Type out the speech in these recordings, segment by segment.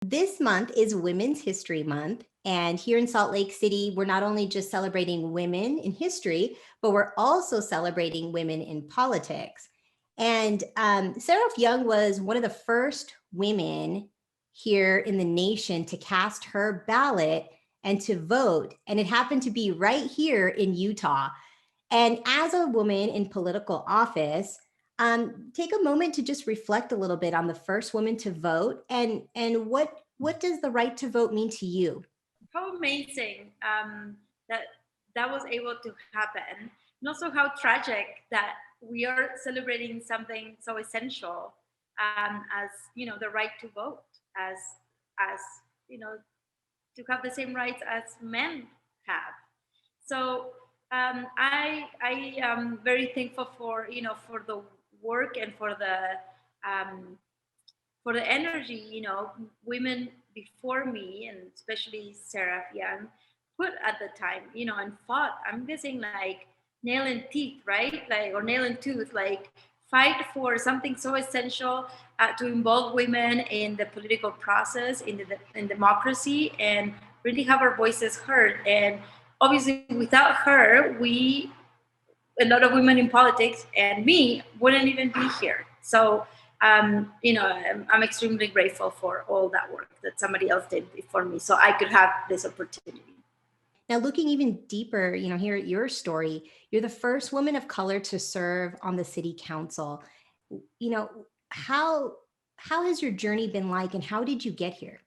This month is Women's History Month. And here in Salt Lake City, we're not only just celebrating women in history, but we're also celebrating women in politics. And Seraph Young was one of the first women here in the nation to cast her ballot and to vote. And it happened to be right here in Utah. And as a woman in political office, take a moment to just reflect a little bit on the first woman to vote and what does the right to vote mean to you? How amazing that that was able to happen, and also how tragic that we are celebrating something so essential as the right to vote, as you know to have the same rights as men have. So I am very thankful for for the work and um, for the energy, women before me, and especially Sarah Young, put at the time, and fought. I'm guessing like nail and teeth, right? Like, or nail and tooth, like fight for something so essential to involve women in the political process, in democracy, and really have our voices heard. And obviously, without her, a lot of women in politics and me wouldn't even be here. So, I'm extremely grateful for all that work that somebody else did before me, so I could have this opportunity. Now, looking even deeper, here at your story, you're the first woman of color to serve on the city council. You know, how how has your journey been like, and how did you get here?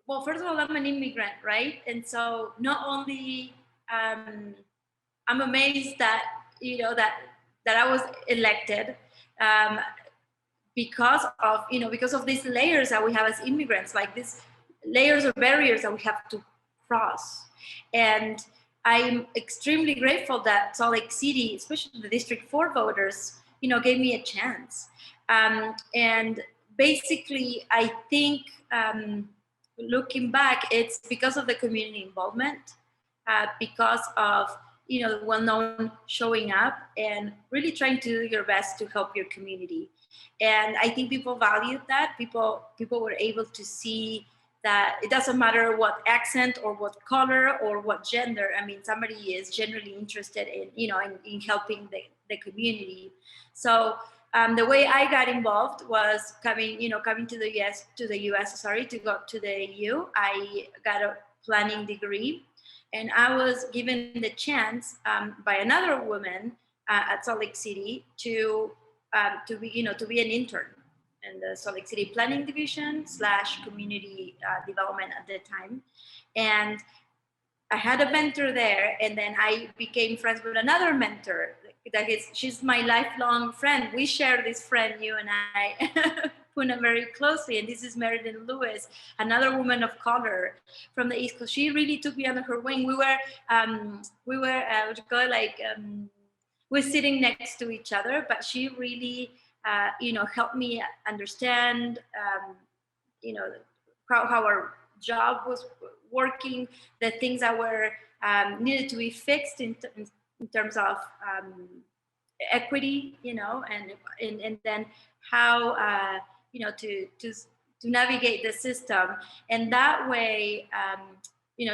Well, first of all, I'm an immigrant, right? And so not only um, I'm amazed that that I was elected, um, because of these layers that we have as immigrants, like these layers of barriers that we have to cross. And I'm extremely grateful that Salt Lake City, especially the District 4 voters, gave me a chance. And basically, I think, looking back, it's because of the community involvement, because of well-known showing up and really trying to do your best to help your community. And I think people valued that. People were able to see that it doesn't matter what accent or what color or what gender. I mean, somebody is generally interested in in helping the community. So the way I got involved was coming to the US, sorry, to go to the EU. I got a planning degree, and I was given the chance by another woman at Salt Lake City to be an intern in the Salt Lake City Planning Division / Community Development at the time. And I had a mentor there, and then I became friends with another mentor. She's my lifelong friend. We share this friend, you and I, Poonam, very closely. And this is Meredith Lewis, another woman of color from the East Coast. She really took me under her wing. What you call it, like, we're sitting next to each other, but she really, helped me understand, you know, how our job was working, the things that were needed to be fixed in terms of equity, and then how, to navigate the system. And that way,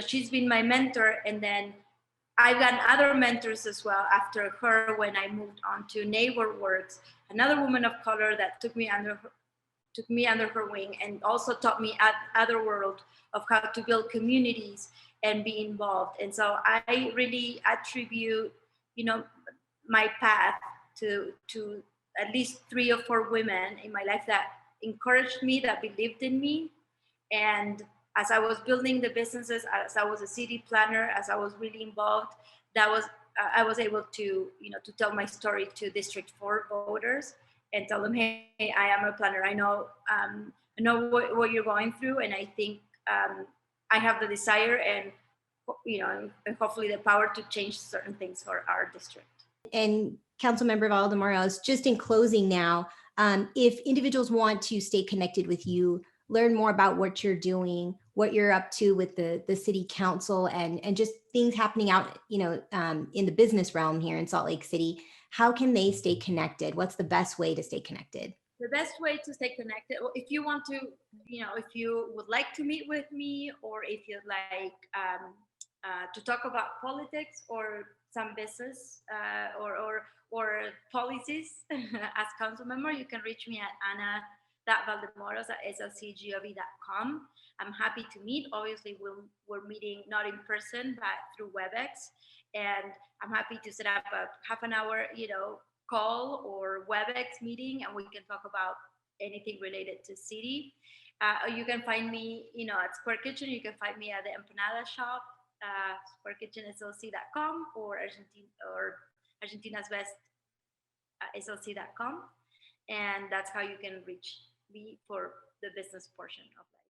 she's been my mentor. And then I've gotten other mentors as well after her when I moved on to Neighbor Works, another woman of color that took me under her wing and also taught me at other world of how to build communities and be involved. And so I really attribute, my path to at least 3 or 4 women in my life that encouraged me, that believed in me. And as I was building the businesses, as I was a city planner, as I was really involved, that was I was able to to tell my story to District 4 voters and tell them, hey, I am a planner. I know what you're going through, and I think I have the desire and and hopefully the power to change certain things for our district. And Councilmember Valdemoros, just in closing now, if individuals want to stay connected with you, learn more about what you're doing, what you're up to with the city council, and just things happening out, in the business realm here in Salt Lake City, how can they stay connected? What's the best way to stay connected? The best way to stay connected, or if you want to, if you would like to meet with me, or if you'd like to talk about politics or some business or policies as council member, you can reach me at ana.valdemoros at slcgov.com. I'm happy to meet. Obviously, we're meeting not in person, but through WebEx. And I'm happy to set up a half an hour, call or WebEx meeting, and we can talk about anything related to city. You can find me, at Square Kitchen. You can find me at the Empanada Shop, squarekitchenslc.com, or Argentina's Best slc.com. And that's how you can reach me for the business portion of life.